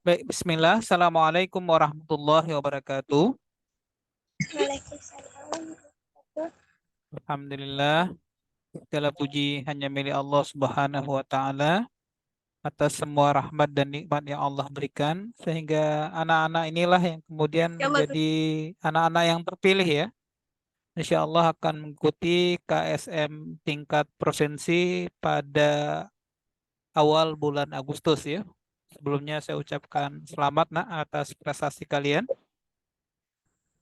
Baik, bismillah. Assalamualaikum warahmatullahi wabarakatuh. Waalaikumsalam. Alhamdulillah, segala puji hanya milik Allah Subhanahu wa taala atas semua rahmat dan nikmat yang Allah berikan sehingga anak-anak inilah yang kemudian menjadi anak-anak yang terpilih ya. Insya Allah akan mengikuti KSM tingkat provinsi pada awal bulan Agustus ya. Sebelumnya saya ucapkan selamat nak atas prestasi kalian.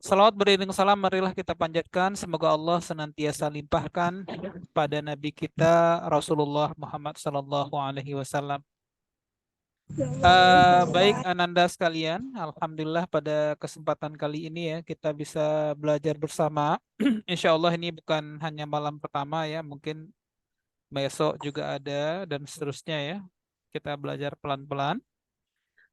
Salawat beriring salam marilah kita panjatkan semoga Allah senantiasa limpahkan pada Nabi kita Rasulullah Muhammad Sallallahu Alaihi Wasallam. Baik Ananda sekalian, Alhamdulillah pada kesempatan kali ini ya kita bisa belajar bersama. Insya Allah ini bukan hanya malam pertama ya, mungkin besok juga ada dan seterusnya ya. Kita belajar pelan-pelan.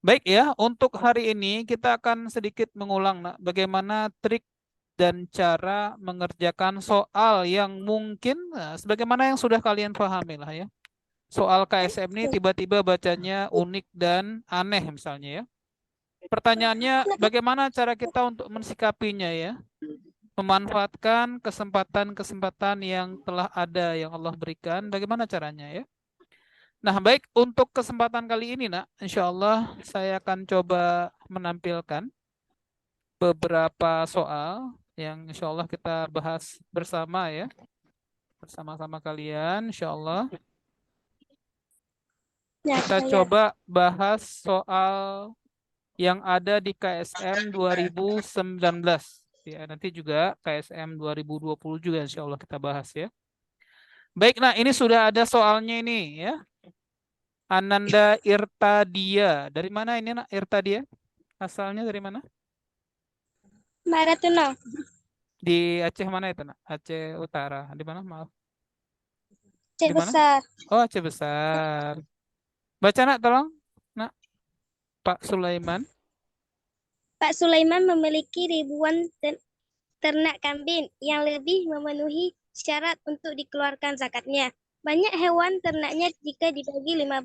Baik ya, untuk hari ini kita akan sedikit mengulang nak, bagaimana trik dan cara mengerjakan soal yang mungkin sebagaimana yang sudah kalian pahami lah ya. Soal KSM ini tiba-tiba bacanya unik dan aneh misalnya ya. Pertanyaannya bagaimana cara kita untuk mensikapinya ya? Memanfaatkan kesempatan-kesempatan yang telah ada yang Allah berikan, bagaimana caranya ya? Nah, baik untuk kesempatan kali ini nak, insya Allah saya akan coba menampilkan beberapa soal yang insya Allah kita bahas bersama ya, bersama-sama kalian insya Allah. Kita coba bahas soal yang ada di KSM 2019. Ya, nanti juga KSM 2020 juga insya Allah kita bahas ya. Baik, nah ini sudah ada soalnya ini ya. Ananda Irtadia. Dari mana ini nak Irtadia? Asalnya dari mana? Maratuna. Di Aceh mana itu nak? Aceh Utara. Di mana? Maaf. Aceh Di mana? besar. Oh, Aceh Besar. Baca nak tolong. Nak, Pak Sulaiman. Pak Sulaiman memiliki ribuan ternak kambing yang lebih memenuhi syarat untuk dikeluarkan zakatnya. Banyak hewan ternaknya jika dibagi 15,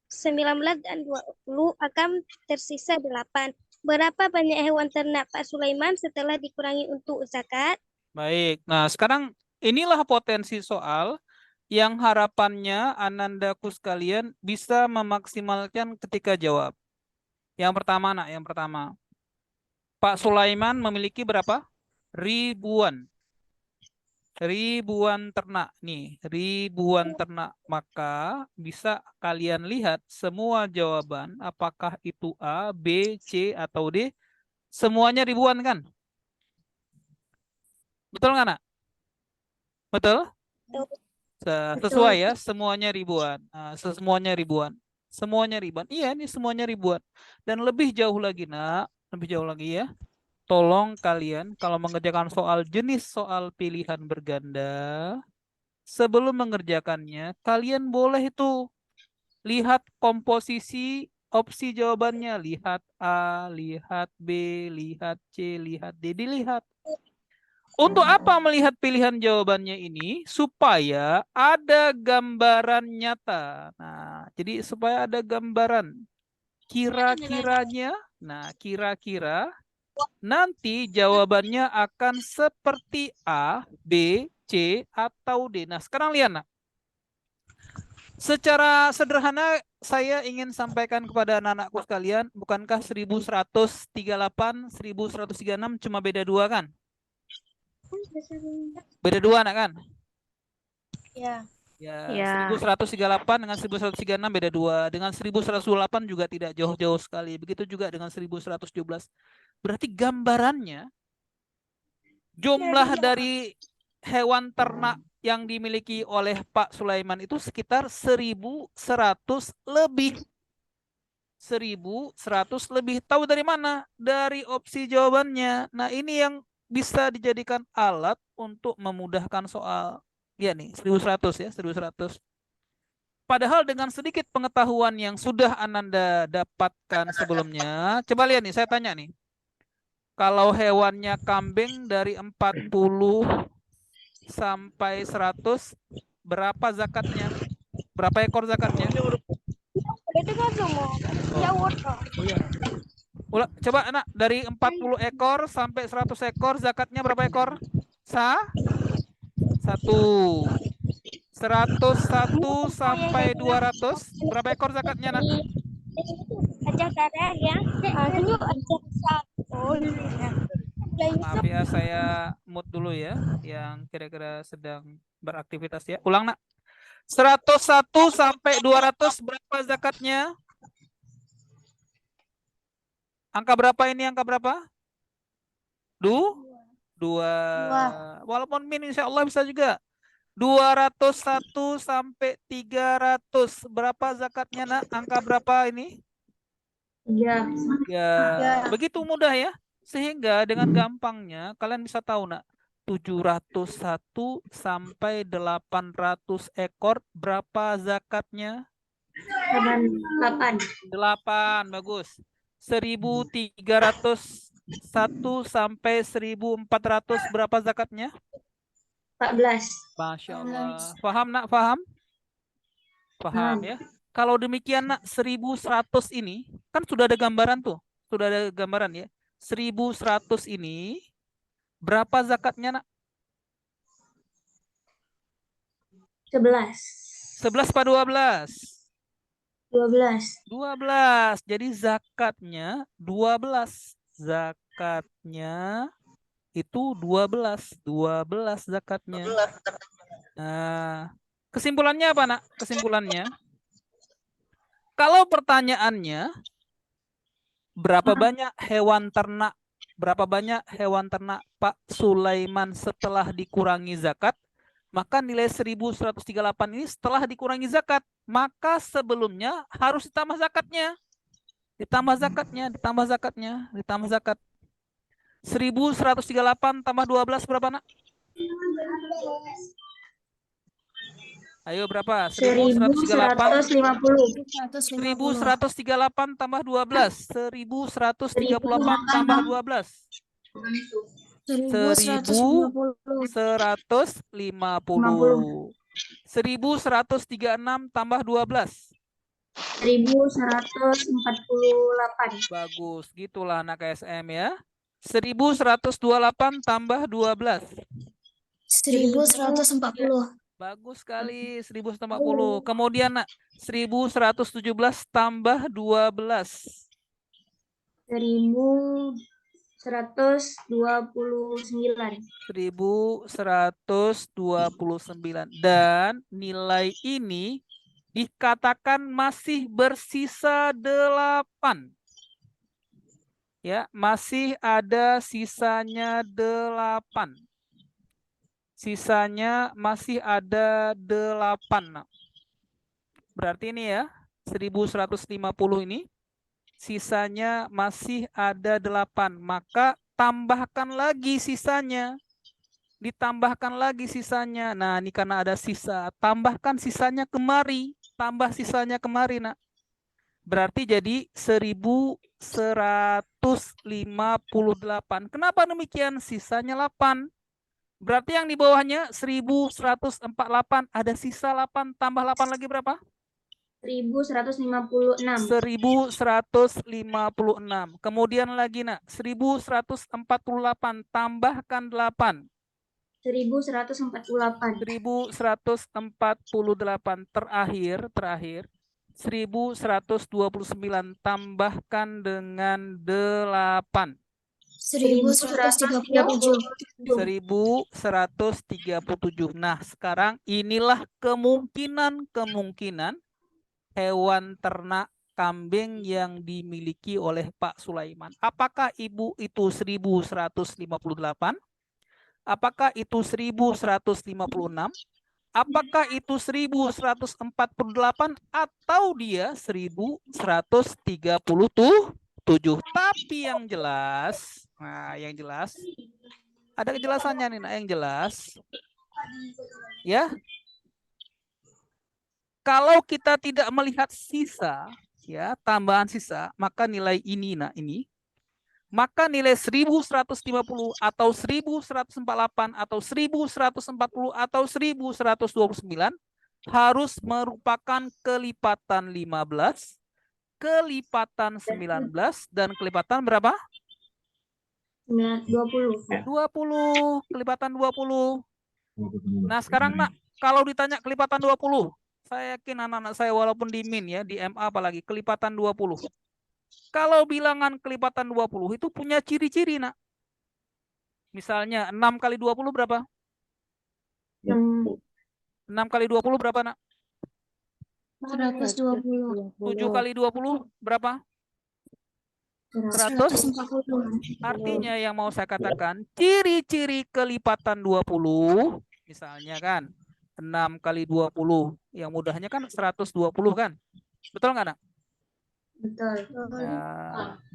19, dan 20 akan tersisa 8. Berapa banyak hewan ternak Pak Sulaiman setelah dikurangi untuk zakat? Baik. Nah, sekarang inilah potensi soal yang harapannya Anandaku sekalian bisa memaksimalkan ketika jawab. Yang pertama, nak, yang pertama. Pak Sulaiman memiliki berapa? Ribuan. Ribuan ternak nih, ribuan ternak. Maka bisa kalian lihat semua jawaban apakah itu A, B, C atau D. Semuanya ribuan kan? Betul nggak nak? Betul? Sesuai ya, semuanya ribuan. Semuanya ribuan. Semuanya ribuan. Iya, ini semuanya ribuan. Dan lebih jauh lagi, nak. Lebih jauh lagi ya. Tolong kalian kalau mengerjakan soal jenis soal pilihan berganda, sebelum mengerjakannya, kalian boleh itu lihat komposisi opsi jawabannya. Lihat A, lihat B, lihat C, lihat D. Dilihat. Untuk apa melihat pilihan jawabannya ini? Supaya ada gambaran nyata. Nah, jadi supaya ada gambaran kira-kiranya. Nah, kira-kira nanti jawabannya akan seperti A, B, C, atau D. Nah, sekarang lihat, nak. Secara sederhana, saya ingin sampaikan kepada anak-anakku sekalian, bukankah 1138, 1136 cuma beda 2 kan? Beda 2 anak kan? Ya. Ya, 1138 dengan 1136 beda 2. Dengan 1128 juga tidak jauh-jauh sekali. Begitu juga dengan 1117. Berarti gambarannya jumlah dari hewan ternak yang dimiliki oleh Pak Sulaiman itu sekitar 1100 lebih. 1100 lebih. Tahu dari mana? Dari opsi jawabannya. Nah, ini yang bisa dijadikan alat untuk memudahkan soal. Ya nih, 1100 ya, 1100. Padahal dengan sedikit pengetahuan yang sudah Ananda dapatkan sebelumnya, coba lihat nih, saya tanya nih. Kalau hewannya kambing dari 40 sampai 100, berapa zakatnya? Berapa ekor zakatnya? Itu kan semua. Ya water. Coba anak, dari 40 ekor sampai 100 ekor, zakatnya berapa ekor? Satu. 101 sampai 200, berapa ekor zakatnya, nak? Aja karya ya. Itu aja satu. Maaf ya, saya mute dulu ya, yang kira-kira sedang beraktivitas ya. Ulang, nak. 101 sampai 200, berapa zakatnya? Angka berapa ini? Angka berapa? Dua. Walaupun min, insya Allah bisa juga. 201 sampai 300. Berapa zakatnya, nak? Angka berapa ini? Iya. Ya, begitu mudah ya. Sehingga dengan gampangnya kalian bisa tahu, nak. 701 sampai 800 ekor, berapa zakatnya? 8. 8, bagus. 1301 sampai 1400, berapa zakatnya? 14. Masya Allah. Paham, nak? Paham? Paham ya. Kalau demikian, nak, 1100 ini kan sudah ada gambaran tuh. Sudah ada gambaran ya. 1100 ini berapa zakatnya, nak? 11. 11 apa 12? 12. 12. Jadi zakatnya 12. Zakatnya itu 12. 12 zakatnya. Nah, kesimpulannya apa, nak? Kesimpulannya, kalau pertanyaannya berapa banyak hewan ternak, berapa banyak hewan ternak Pak Sulaiman setelah dikurangi zakat, maka nilai 1138 ini setelah dikurangi zakat, maka sebelumnya harus ditambah zakatnya. Ditambah zakatnya, ditambah zakatnya, ditambah zakat. 1138 tambah 12 berapa, nak? Ayo berapa? 1138. 1138 tambah 12. 1138 tambah 12. 1150. 1136 tambah 12. 1148. Bagus, gitulah anak SM ya. 1128 tambah 12. 1140. Bagus sekali, 1140. Kemudian, nak, 1117 tambah 12. 1129. 1129. Dan nilai ini dikatakan masih bersisa 8. Ya, masih ada sisanya 8. Sisanya masih ada 8. Nah, berarti ini ya, 1150 ini sisanya masih ada 8. Maka tambahkan lagi sisanya. Ditambahkan lagi sisanya. Nah, ini karena ada sisa. Tambahkan sisanya kemari. Tambah sisanya kemari, nak. Berarti jadi 1158. Kenapa demikian? Sisanya 8. Berarti yang di bawahnya 1148, ada sisa 8, tambah 8 lagi berapa? 1156. 1156. Kemudian lagi, nak, 1148, tambahkan 8. 1148. 1148. Terakhir 1129, tambahkan dengan 8. 1137. 1137. Nah, sekarang inilah kemungkinan hewan ternak kambing yang dimiliki oleh Pak Sulaiman. Apakah ibu itu 1158? Apakah itu 1156? Apakah itu 1148 atau dia 1137? Tapi yang jelas, nah, yang jelas ada kejelasannya nih, nah, yang jelas ya. Kalau kita tidak melihat sisa, ya, tambahan sisa, maka nilai ini, nah, ini, maka nilai 1150 atau 1148 atau 1140 atau 1129 harus merupakan kelipatan 15, kelipatan 19, dan kelipatan berapa? 20. 20, kelipatan 20. Nah, sekarang nak, kalau ditanya kelipatan 20, saya yakin anak-anak saya walaupun di min ya, di MA apalagi, kelipatan 20. Kalau bilangan kelipatan 20 itu punya ciri-ciri, nak. Misalnya 6 kali 20 berapa? 6 kali 20 berapa, nak? 120. 7 kali 20 berapa? 100. 140. Artinya yang mau saya katakan, ciri-ciri kelipatan 20, misalnya kan, 6 kali 20, yang mudahnya kan 120 kan? Betul nggak, nak? Betul. Ya,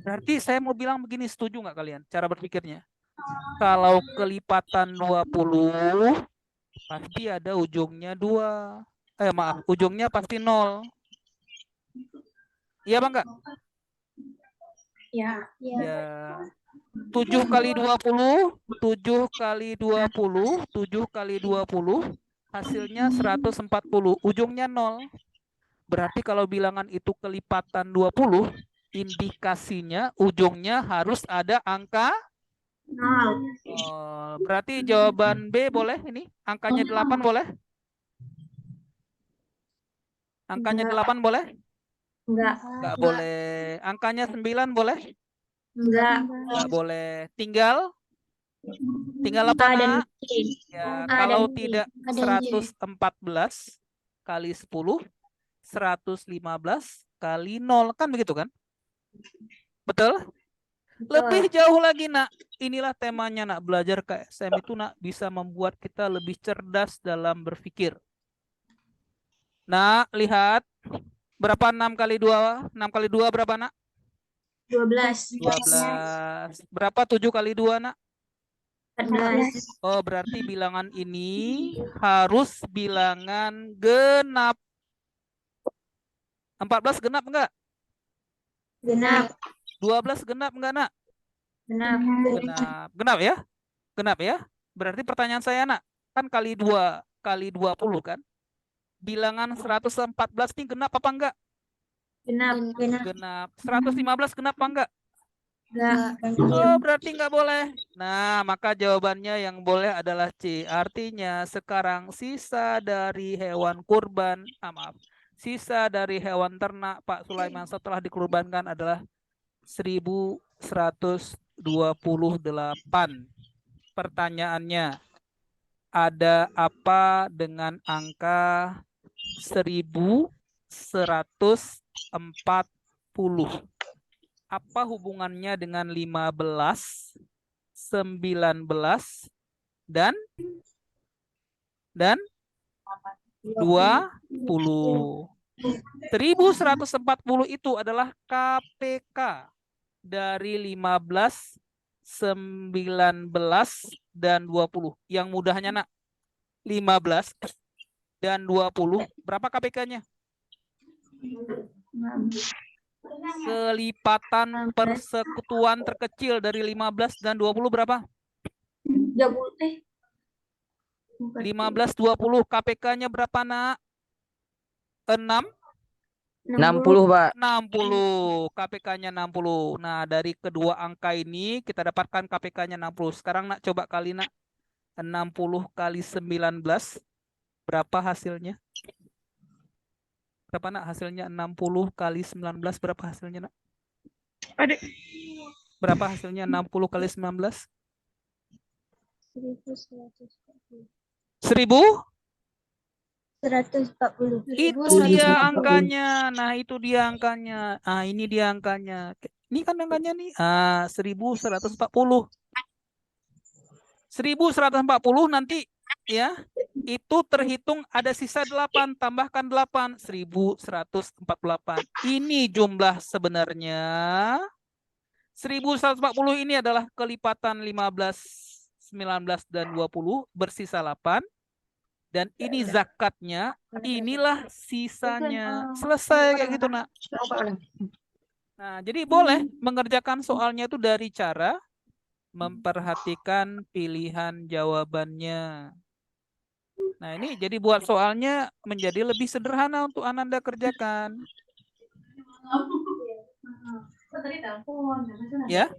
berarti saya mau bilang begini, setuju nggak kalian cara berpikirnya? Kalau kelipatan 20, pasti ada ujungnya 2. Maaf, ujungnya pasti 0. Iya bang nggak? Ya. Ya. 7 kali 20, 7 kali 20, 7 kali 20, hasilnya 140, ujungnya 0. Berarti kalau bilangan itu kelipatan 20, indikasinya ujungnya harus ada angka 0. berarti jawaban B boleh ini? Angkanya 8 boleh? Angkanya 8 boleh? Enggak. Enggak boleh. Angkanya 9 boleh? Enggak. Enggak boleh. Tinggal apa, A dan nak? B. Ya, A kalau dan B. tidak A dan B. 114 kali 10, 115 kali 0. Kan begitu kan? Betul? Lebih jauh lagi, nak. Inilah temanya, nak. Belajar KSM itu, nak, bisa membuat kita lebih cerdas dalam berpikir. Nah, lihat. Berapa 6 kali 2? 6 kali 2 berapa, nak? 12. 12. Berapa 7 kali 2, nak? 14. Oh, berarti bilangan ini harus bilangan genap. 14 genap enggak? Genap. 12 genap enggak, nak? Genap. Genap. Genap ya? Genap ya? Berarti pertanyaan saya, nak, kan kali 2 kali 20 kan? Bilangan 114 ini genap apa enggak? Genap. Genap. 115 genap apa enggak? Enggak. Oh, berarti nggak boleh. Nah, maka jawabannya yang boleh adalah C. Artinya sekarang sisa dari hewan kurban, maaf, sisa dari hewan ternak Pak Sulaiman setelah dikurbankan adalah 1128. Pertanyaannya, ada apa dengan angka 1140? Apa hubungannya dengan 15, 19, dan 20? 1140 itu adalah KPK dari 15, 19, dan 20. Yang mudahnya, nak, 15 dan 20. Berapa KPK-nya? Kelipatan persekutuan terkecil dari 15 dan 20 berapa? 15, 20. KPK-nya berapa, nak? 6? 60, Pak. 60. KPK-nya 60. Nah, dari kedua angka ini kita dapatkan KPK-nya 60. Sekarang, nak, coba kali, nak. 60 kali 19. Berapa hasilnya? Berapa, nak, hasilnya? 60 kali 19 berapa hasilnya, nak? Adik. Berapa hasilnya 60 kali 19? 1000? 140. Itu dia angkanya. Nah, itu dia angkanya. Ah, ini dia angkanya. Ini kan angkanya nih. 1140. 1140 nanti ya. Itu terhitung ada sisa 8, tambahkan 8, 1148. Ini jumlah sebenarnya. 1140 ini adalah kelipatan 15, 19, dan 20, bersisa 8. Dan ini zakatnya, inilah sisanya. Selesai kayak gitu, nak. Nah, jadi boleh mengerjakan soalnya itu dari cara memperhatikan pilihan jawabannya. Nah, ini jadi buat soalnya menjadi lebih sederhana untuk Ananda kerjakan. Ya,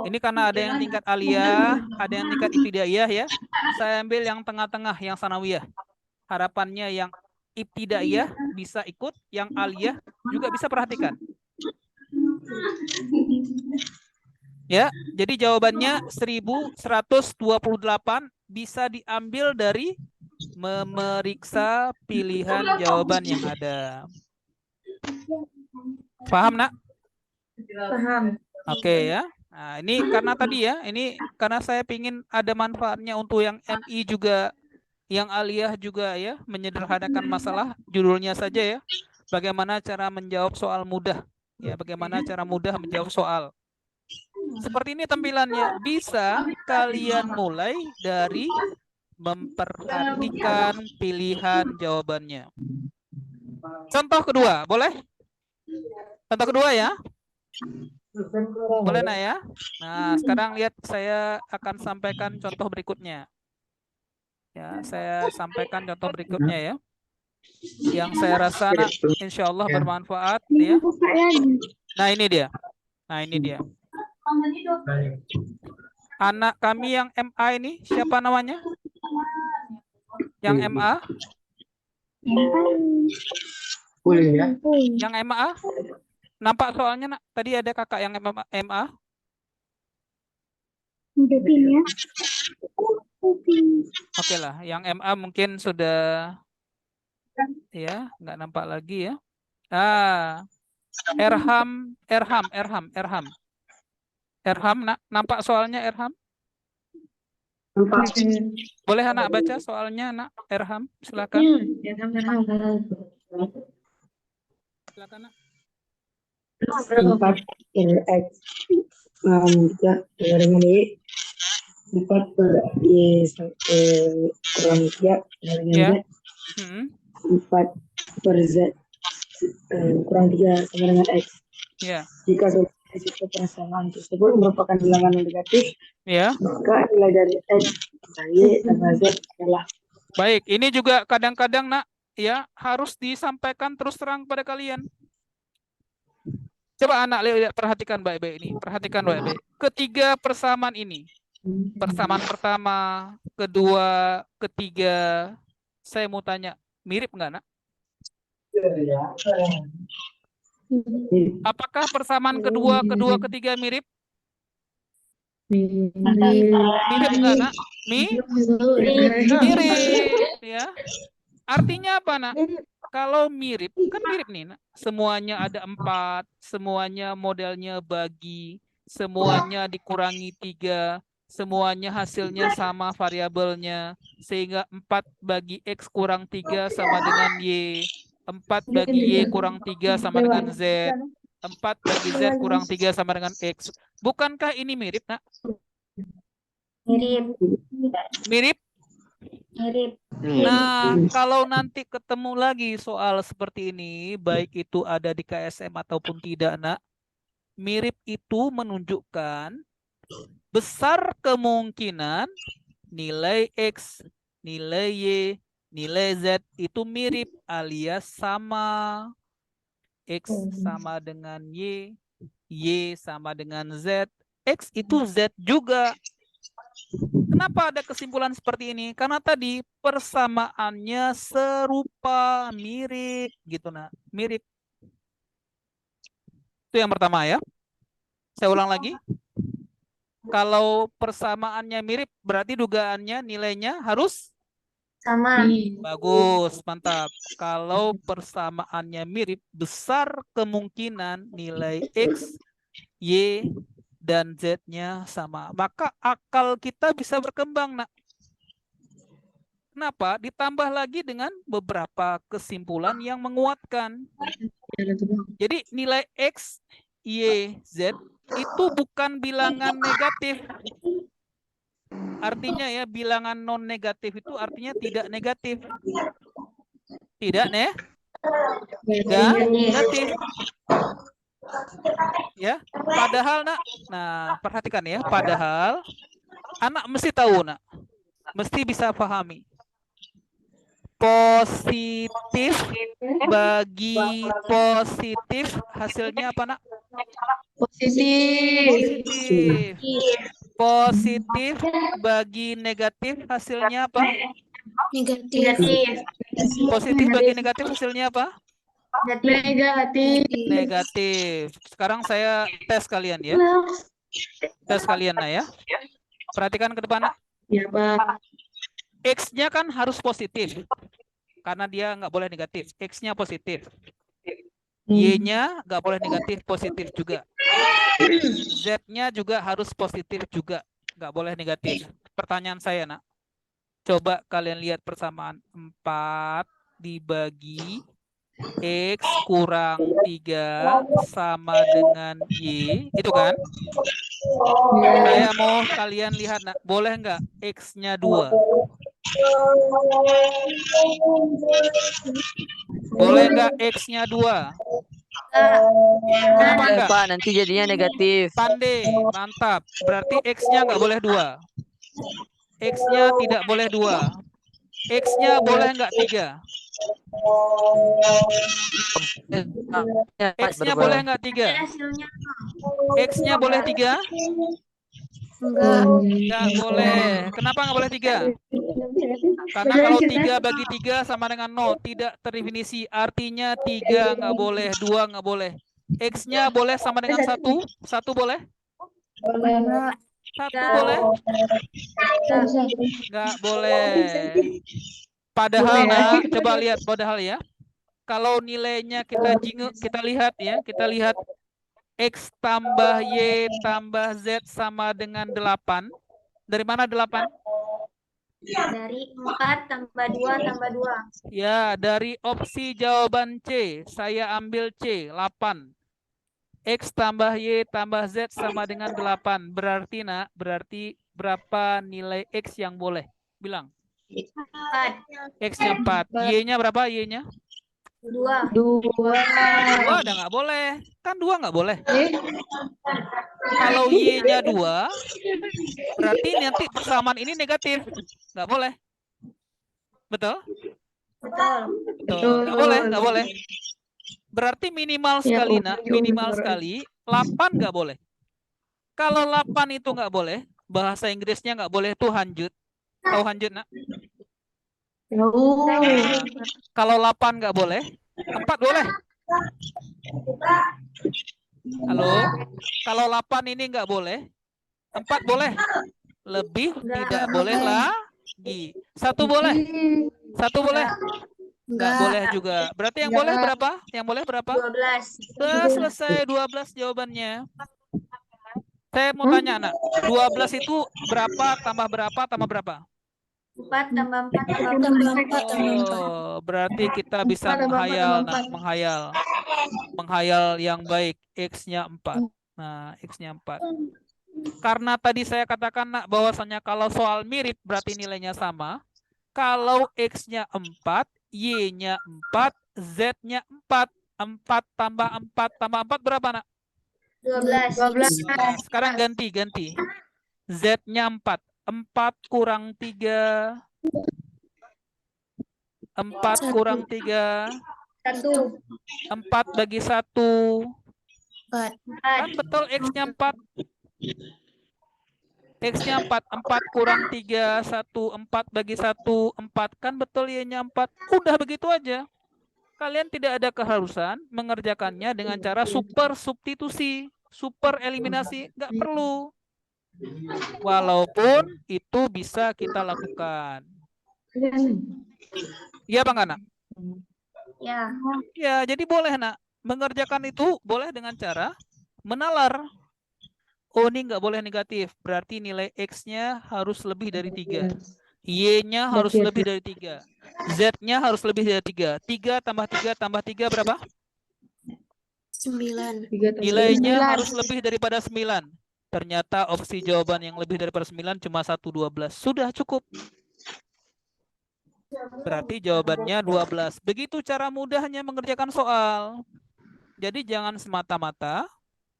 ini karena ada yang tingkat aliyah, ada yang tingkat ibtidaiyah ya. Saya ambil yang tengah-tengah, yang sanawiyah. Harapannya yang ibtidaiyah bisa ikut, yang aliyah juga bisa perhatikan. Ya, jadi jawabannya 1128 bisa diambil dari memeriksa pilihan jawaban yang ada. Paham, Nak? Paham. Oke ya. Nah, ini karena tadi ya, ini karena saya pingin ada manfaatnya untuk yang MI juga, yang aliyah juga ya, menyederhanakan masalah. Judulnya saja ya, bagaimana cara menjawab soal mudah. Ya, bagaimana cara mudah menjawab soal. Seperti ini tampilannya. Bisa kalian mulai dari memperhatikan pilihan jawabannya. Contoh kedua, boleh? Contoh kedua ya. Boleh, Nak ya? Nah, sekarang lihat saya akan sampaikan contoh berikutnya. Ya, saya sampaikan contoh berikutnya ya. Yang saya rasa, Nak, insya Allah bermanfaat ya. Nah, ini dia. Nah, ini dia. Anak kami yang MA ini, siapa namanya? Yang MA? Yang MA? Nampak soalnya, Nak? Tadi ada kakak yang MA. Oke lah, yang MA mungkin sudah ya, nggak nampak lagi ya. Erham, Nak, nampak soalnya Erham? Boleh anak baca soalnya, Nak? Erham, silakan. Silakan, Nak. 4 X ya, dengan Y 4 per Y kurang 3 dengan Ya. Z 4 per Z kurang 3 sama dengan X. Ya. Jika solusi persamaan tersebut merupakan bilangan yang negatif, Ya. maka nilai dari X tambah Y tambah Z adalah. Baik, ini juga kadang-kadang, Nak, ya harus disampaikan terus terang pada kalian. Coba anak lihat, perhatikan baik-baik ini. Perhatikan baik-baik. Ketiga persamaan ini. Persamaan pertama, kedua, ketiga. Saya mau tanya, mirip nggak, Nak? Apakah persamaan kedua, ketiga mirip? Mirip nggak, Nak? Mirip. Ya. Artinya apa, Nak? Kalau mirip, kan mirip nih, Nak. Semuanya ada 4, semuanya modelnya bagi, semuanya dikurangi 3, semuanya hasilnya sama variabelnya, sehingga 4 bagi X kurang 3 sama dengan Y, 4 bagi Y kurang 3 sama dengan Z, 4 bagi Z kurang 3 sama dengan X. Bukankah ini mirip, Nak? Mirip. Mirip? Nah, kalau nanti ketemu lagi soal seperti ini, baik itu ada di KSM ataupun tidak, Nak, mirip itu menunjukkan besar kemungkinan nilai X, nilai Y, nilai Z itu mirip alias sama. X sama dengan Y, Y sama dengan Z, X itu Z juga. Kenapa ada kesimpulan seperti ini? Karena tadi persamaannya serupa, mirip gitu, Nah, mirip. Itu yang pertama ya. Saya ulang lagi. Kalau persamaannya mirip, berarti dugaannya nilainya harus Sama. bagus, mantap. Kalau persamaannya mirip, besar kemungkinan nilai X, Y, dan Z-nya sama. Maka akal kita bisa berkembang, Nak. Kenapa? Ditambah lagi dengan beberapa kesimpulan yang menguatkan. Jadi nilai X, Y, Z itu bukan bilangan negatif. Artinya ya, bilangan non negatif itu artinya tidak negatif. Tidak negatif. Ya, padahal, Nak, nah perhatikan ya, padahal anak mesti tahu, Nak, mesti bisa pahami. Positif bagi positif hasilnya apa, Nak? Positif. Positif. Positif bagi negatif hasilnya apa? Negatif. Positif bagi negatif hasilnya apa? Negatif. Negatif. Sekarang saya tes kalian ya. Tes kalian, Nak ya. Perhatikan ke depan, Nak. Ya, Pak. X-nya kan harus positif. Karena dia nggak boleh negatif. X-nya positif. Y-nya nggak boleh negatif, positif juga. Z-nya juga harus positif juga. Nggak boleh negatif. Pertanyaan saya, Nak. Coba kalian lihat persamaan 4 dibagi X kurang 3 sama dengan Y. Itu kan? Saya mau kalian lihat, Nak. Boleh nggak X-nya 2? Boleh nggak X-nya 2? Kenapa Boleh, enggak? Pak, nanti jadinya negatif. Pandai, mantap. Berarti X-nya nggak boleh 2. X-nya tidak boleh 2. X-nya boleh nggak 3? X-nya boleh nggak 3? X-nya boleh 3? Nggak boleh. Kenapa nggak boleh 3? Karena kalau 3 bagi 3 sama dengan 0. Tidak terdefinisi. Artinya 3 nggak boleh, 2 nggak boleh. X-nya boleh sama dengan 1? 1 boleh? 1 boleh? Nggak boleh. Padahal, Nak, coba lihat padahal ya. Kalau nilainya kita lihat ya, kita lihat X tambah Y tambah Z sama dengan 8. Dari mana 8? Dari 4 tambah 2 tambah 2. Ya, dari opsi jawaban C. Saya ambil C, 8. X tambah Y tambah Z sama dengan 8. Berarti, Nak, berarti berapa nilai X yang boleh? Bilang. 4. X-nya 4. Y-nya berapa Y-nya? 2. 2 udah nggak boleh. Kan 2 nggak boleh. Kalau Y-nya 2, berarti nanti persamaan ini negatif. Nggak boleh. Betul? Betul. Betul. Nggak boleh, nggak boleh. Berarti minimal sekali, Nak. Minimal sekali 8 nggak boleh. Kalau 8 itu nggak boleh, bahasa Inggrisnya nggak boleh tuh hanjut. Tahu hanjut, Nak? Nah, kalau 8 nggak boleh, 4 boleh. Halo? Kalau 8 ini nggak boleh, 4 boleh. Lebih tidak boleh lagi. 1 boleh? 1 boleh? Nggak boleh juga. Berarti yang boleh berapa? Yang boleh berapa? 12. Sudah selesai 12 jawabannya. Saya mau tanya, Nak. 12 itu berapa tambah berapa tambah berapa? 4 tambah 4 tambah 4. Oh, berarti kita bisa menghayal, Nak. Menghayal. Menghayal yang baik. X-nya 4. Nah, X-nya 4. Karena tadi saya katakan, Nak, bahwasanya kalau soal mirip berarti nilainya sama. Kalau X-nya 4, Y-nya 4, Z-nya 4. 4 tambah 4 tambah 4 berapa, Nak? 12. Nah, sekarang ganti. Z-nya 4. 4 kurang 3. 4 kurang 3. 1. 4 bagi 1. 4. Kan betul X-nya 4. X-nya 4. 4 kurang 3. 1. 4 bagi 1. 4. Kan betul Y-nya 4. Udah begitu aja. Kalian tidak ada keharusan mengerjakannya dengan cara super substitusi, super eliminasi. Nggak perlu. Walaupun itu bisa kita lakukan. Iya, Bang Anak? Ya. Ya, jadi boleh, Nak. Mengerjakan itu boleh dengan cara menalar. Oh, ini nggak boleh negatif. Berarti nilai X-nya harus lebih dari 3. Y-nya harus lebih dari 3. Z-nya harus lebih dari 3. 3 tambah 3 tambah 3 berapa? 9. Nilainya harus lebih daripada 9. Ternyata opsi jawaban yang lebih daripada 9 cuma 1, 12. Sudah cukup. Berarti jawabannya 12. Begitu cara mudahnya mengerjakan soal. Jadi jangan semata-mata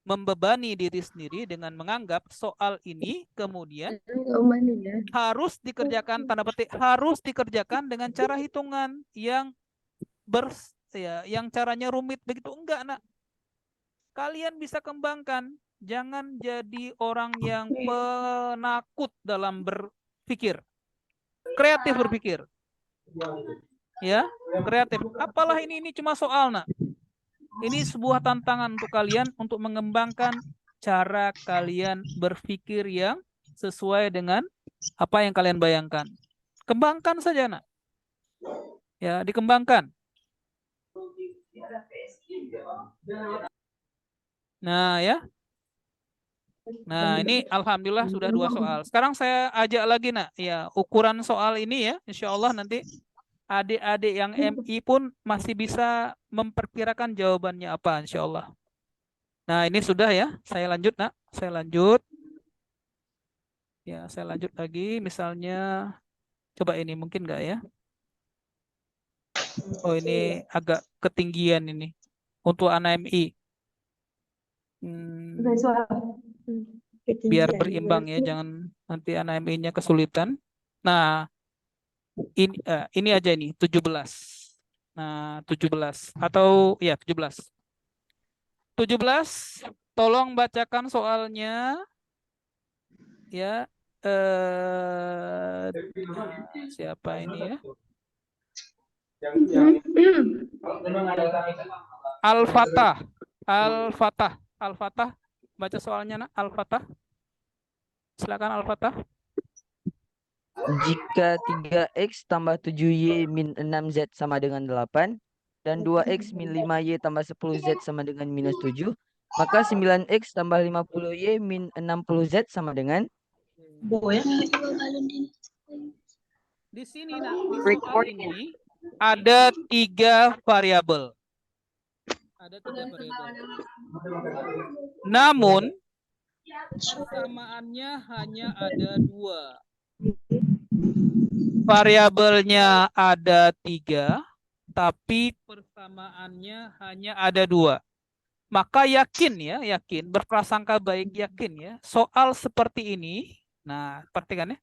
membebani diri sendiri dengan menganggap soal ini kemudian harus dikerjakan, tanda petik, harus dikerjakan dengan cara hitungan yang yang caranya rumit begitu. Enggak, Nak. Kalian bisa kembangkan. Jangan jadi orang yang penakut dalam berpikir. Kreatif berpikir. Ya, kreatif. Apalah ini cuma soal, Nak. Ini sebuah tantangan untuk kalian untuk mengembangkan cara kalian berpikir yang sesuai dengan apa yang kalian bayangkan. Kembangkan saja, Nak. Ya, dikembangkan. Nah, ya. Nah, ini alhamdulillah sudah 2 soal. Sekarang saya ajak lagi, Nak. Ya, ukuran soal ini ya, insya Allah nanti adik-adik yang MI pun masih bisa memperkirakan jawabannya apa, insya Allah. Nah, ini sudah ya. Saya lanjut, Nak. Saya lanjut. Ya, saya lanjut lagi. Misalnya, coba ini mungkin nggak ya? Oh, ini agak ketinggian ini untuk anak MI. Biar berimbang ya, jangan nanti anak MI-nya kesulitan. Nah, ini aja ini 17. Nah, 17 atau ya 17. 17, tolong bacakan soalnya. Ya, siapa ini ya? Al-Fatah. Al-Fatah. Al-Fatah. Baca soalnya, Nak. Al-Fatah. Silakan Al-Fatah. Jika 3x tambah 7y min 6z sama dengan 8 dan 2x min 5y tambah 10z sama dengan minus 7, maka 9x tambah 50y min 60z sama dengan Di sini, Nak, di soal ini ada 3 variabel. Ada 3 variabel. Namun persamaannya hanya ada 2. Variabelnya ada 3, tapi persamaannya hanya ada 2. Maka yakin, berprasangka baik, yakin ya, soal seperti ini. Nah, perhatikan ya.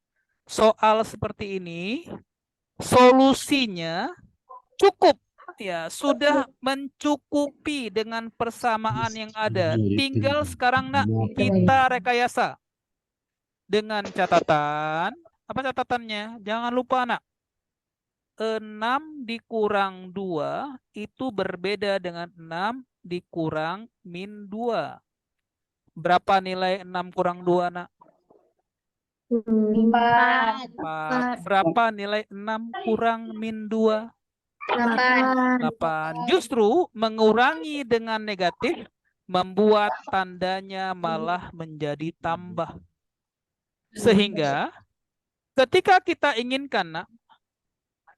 Soal seperti ini, solusinya cukup ya, sudah mencukupi dengan persamaan yang ada. Tinggal sekarang, Nak, kita rekayasa. Dengan catatan, apa catatannya? Jangan lupa, Nak. 6 dikurang 2 itu berbeda dengan 6 dikurang min 2. Berapa nilai 6 kurang 2, Nak? 4. 4. Berapa nilai 6 kurang min 2? 8. Justru mengurangi dengan negatif membuat tandanya malah menjadi tambah. Sehingga ketika kita inginkan, Nak,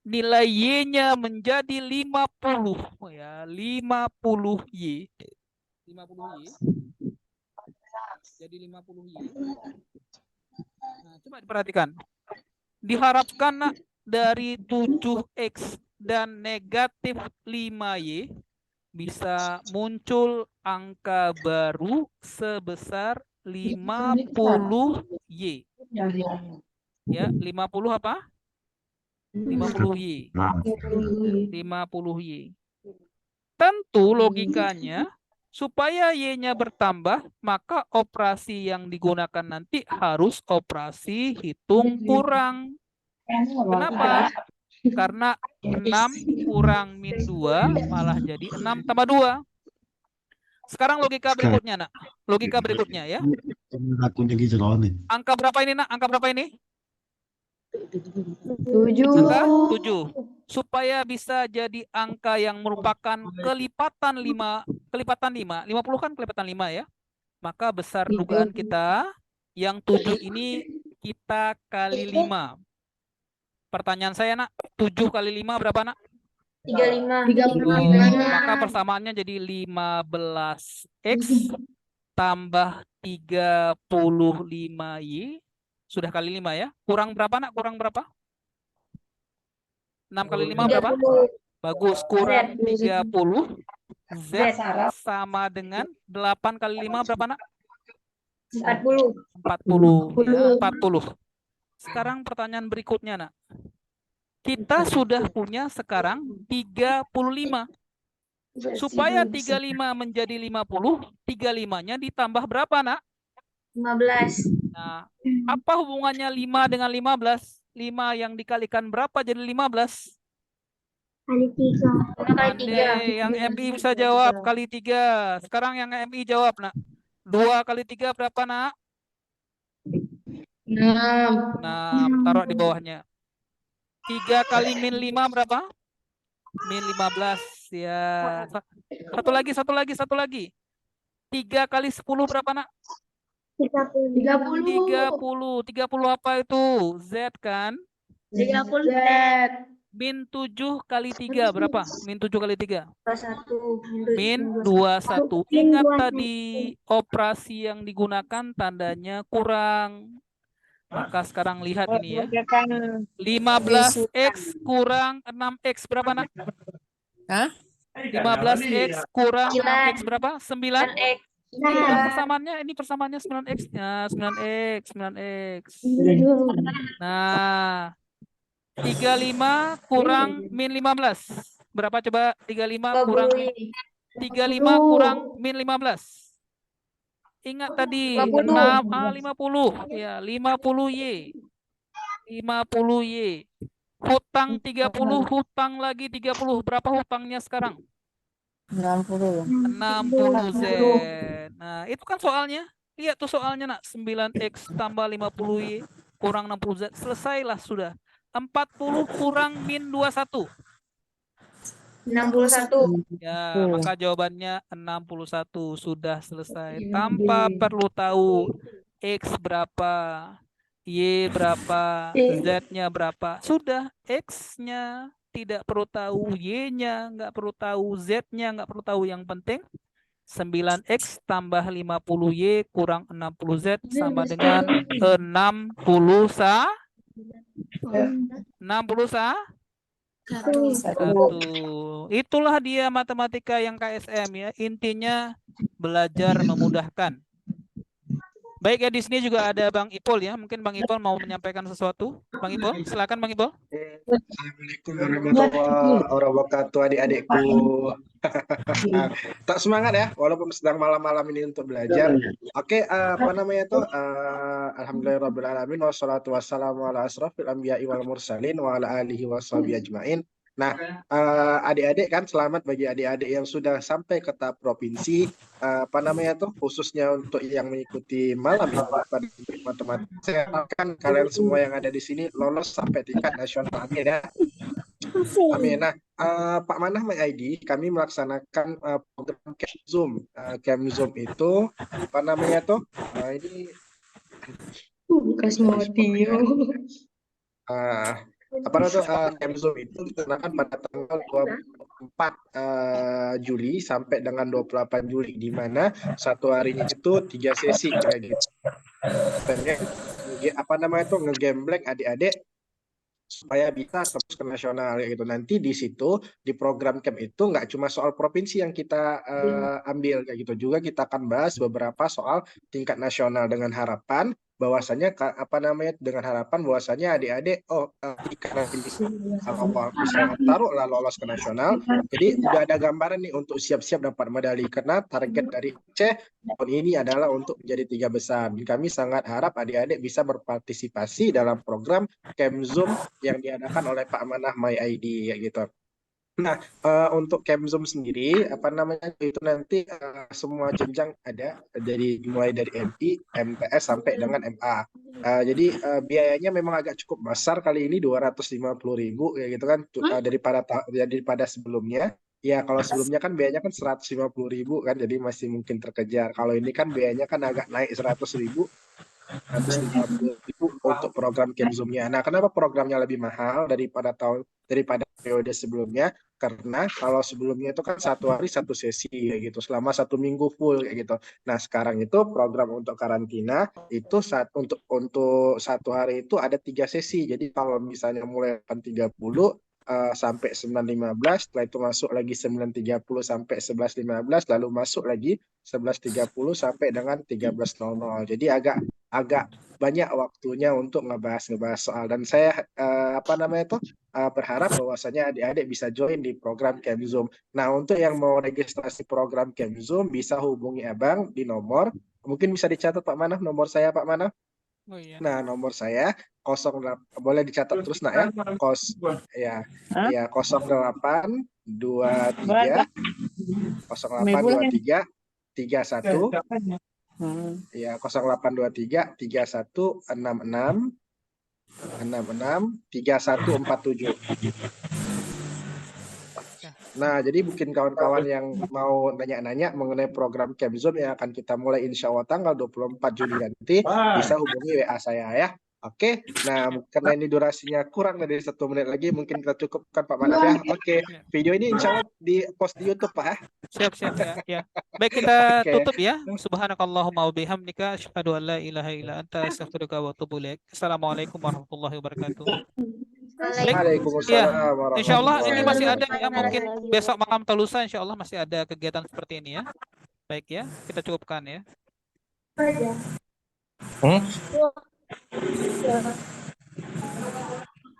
nilai Y-nya menjadi 50 ya, 50Y. 50Y. Jadi 50Y. Nah, coba diperhatikan. Diharapkan, Nak, dari 7X dan negatif 5Y bisa muncul angka baru sebesar 50Y. Ya, 50 apa? 50Y. 50Y. Tentu logikanya supaya Y-nya bertambah, maka operasi yang digunakan nanti harus operasi hitung kurang. Kenapa? Karena 6 kurang min 2 malah jadi 6 tambah 2. Sekarang logika berikutnya, Nak. Logika berikutnya ya. Angka berapa ini, Nak? Angka berapa ini? 7. Supaya bisa jadi angka yang merupakan kelipatan 5. 50 kan kelipatan 5 ya. Maka besar dugaan kita yang 7 ini kita kali 5. Pertanyaan saya, Nak, 7 kali 5 berapa, Nak? 35. Maka persamaannya jadi 15X tambah 35Y. Sudah kali 5 ya. Kurang berapa, Nak? Kurang berapa? 6 kali 5 berapa? Bagus, kurang 30. Z Z. sama dengan 8 kali 5 berapa, Nak? 40. 40. Ya, 40. Sekarang pertanyaan berikutnya, Nak. Kita sudah punya sekarang 35. Supaya 35 menjadi 50, 35-nya ditambah berapa, Nak? 15. Nah, apa hubungannya 5 dengan 15? 5 yang dikalikan berapa jadi 15? Kali 3. 5 kali 3. Pandai, yang MI bisa jawab kali 3. Sekarang yang MI jawab, Nak. 2 kali 3 berapa, Nak? 6. 6, taruh di bawahnya. 3 kali min 5 berapa? Min 15. Ya. Satu lagi. 3 kali 10 berapa, Nak? 30. 30. 30 apa itu? Z kan? 30 Z. Min 7 kali 3 berapa? Min 7 kali 3. 21. Min 21. Ingat tadi operasi yang digunakan tandanya kurang. Maka sekarang lihat ini ya. 15x kurang 6x berapa, Nak? Hah? 15x kurang 6x berapa? 9. 9X. Ini persamaannya 9x. Ya, 9x. Nah, 35 kurang min 15. Berapa coba? 35 kurang 35 kurang min 15. Ingat tadi 50. 50. Ya, 50Y. 50Y. Hutang 30, hutang lagi 30. Berapa hutangnya sekarang? 60. 60 Z. Nah, itu kan soalnya. Lihat tuh soalnya, Nak. 9X tambah 50Y kurang 60 Z. Selesailah sudah. 40 kurang min 21. 61. Ya, maka jawabannya 61. Sudah selesai. Tanpa perlu tahu X berapa, Y berapa, Z-nya berapa. Sudah, X-nya tidak perlu tahu, Y-nya nggak perlu tahu, Z-nya nggak perlu tahu. Yang penting 9X tambah 50Y kurang 60Z sama dengan 60 satu. Itulah dia matematika yang KSM ya. Intinya belajar memudahkan. Baik ya, di sini juga ada Bang Ipol ya. Mungkin Bang Ipol mau menyampaikan sesuatu. Bang Ipol, silakan Bang Ipol. Assalamualaikum warahmatullahi wabarakatuh, adik-adikku. Tak semangat ya, walaupun sedang malam-malam ini untuk belajar. Oke, apa namanya tuh? Alhamdulillahirrahmanirrahim. Wassalatu wassalamu ala asrafil anbiya'i wal mursalin wa ala alihi washabihi ajmain. Nah, adik-adik kan selamat bagi adik-adik yang sudah sampai ke tahap provinsi, apa namanya tuh, khususnya untuk yang mengikuti malam ini pada matematika. Saya harapkan kalian semua yang ada di sini lolos sampai tingkat nasional. Amin ya. Amin. Nah, Pak Manah My ID, kami melaksanakan program Camp Zoom. Camp Zoom itu apa namanya tuh? Ini apa namanya Camp Zoom itu dilaksanakan pada tanggal 24 Juli sampai dengan 28 Juli, di mana satu harinya itu 3 sesi kayak gitu. Apa namanya tuh, ngegembleng adik-adik supaya bisa tembus ke nasional kayak gitu. Nanti di situ di program camp itu nggak cuma soal provinsi yang kita ambil kayak gitu, juga kita akan bahas beberapa soal tingkat nasional dengan harapan bahwasanya adik-adik jika nanti bisa taruhlah lolos ke nasional, jadi udah ada gambaran nih untuk siap-siap dapat medali, karena target dari Aceh tahun ini adalah untuk menjadi 3 besar. Dan kami sangat harap adik-adik bisa berpartisipasi dalam program Camp Zoom yang diadakan oleh Pak Manah My ID ya gitu. Nah, untuk Camp Zoom sendiri apa namanya itu nanti semua jenjang ada, jadi mulai dari MI, MTS sampai dengan MA. Jadi biayanya memang agak cukup besar kali ini, 250.000 ya gitu kan, daripada sebelumnya. Ya kalau sebelumnya kan biayanya kan 150.000 kan, jadi masih mungkin terkejar. Kalau ini kan biayanya kan agak naik 100.000. 150.000 untuk program Camp Zoom-nya. Nah, kenapa programnya lebih mahal daripada periode sebelumnya? Karena kalau sebelumnya itu kan satu hari satu sesi kayak gitu, selama 1 minggu full kayak gitu. Nah, sekarang itu program untuk karantina itu untuk 1 hari itu ada 3 sesi. Jadi kalau misalnya mulai 8.30 sampai 9.15, setelah itu masuk lagi 9.30 sampai 11.15, lalu masuk lagi 11.30 sampai dengan 13.00. Jadi agak banyak waktunya untuk ngebahas soal, dan saya berharap bahwasanya adik-adik bisa join di program Camp Zoom. Nah, untuk yang mau registrasi program Camp Zoom bisa hubungi Abang di nomor, mungkin bisa dicatat Pak Manaf, nomor saya Pak Manaf. Oh iya. Nah, nomor saya 08, boleh dicatat terus nak ya. Ya 08 23 0823 31 ya 0823 31 66 3147. Nah, jadi mungkin kawan-kawan yang mau nanya-nanya mengenai program Camp Zoom yang akan kita mulai insya Allah tanggal 24 Juli nanti, bisa hubungi WA saya ya. Oke, nah karena ini durasinya kurang dari 1 menit lagi, mungkin kita cukupkan Pak Manaf ya. Oke, video ini insya Allah di post di YouTube Pak ya. Siap ya. Baik, kita Oke. tutup ya. Subhanakallahumma wa bihamdika asyhadu an la ilaha illa anta astaghfiruka wa atubu ilaik. Assalamualaikum warahmatullahi wabarakatuh. Waalaikumsalam Insya Allah ini masih ada warahmatullahi ya, mungkin besok malam atau lusa insya Allah masih ada kegiatan seperti ini ya. Baik ya, kita cukupkan ya.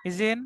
Izin.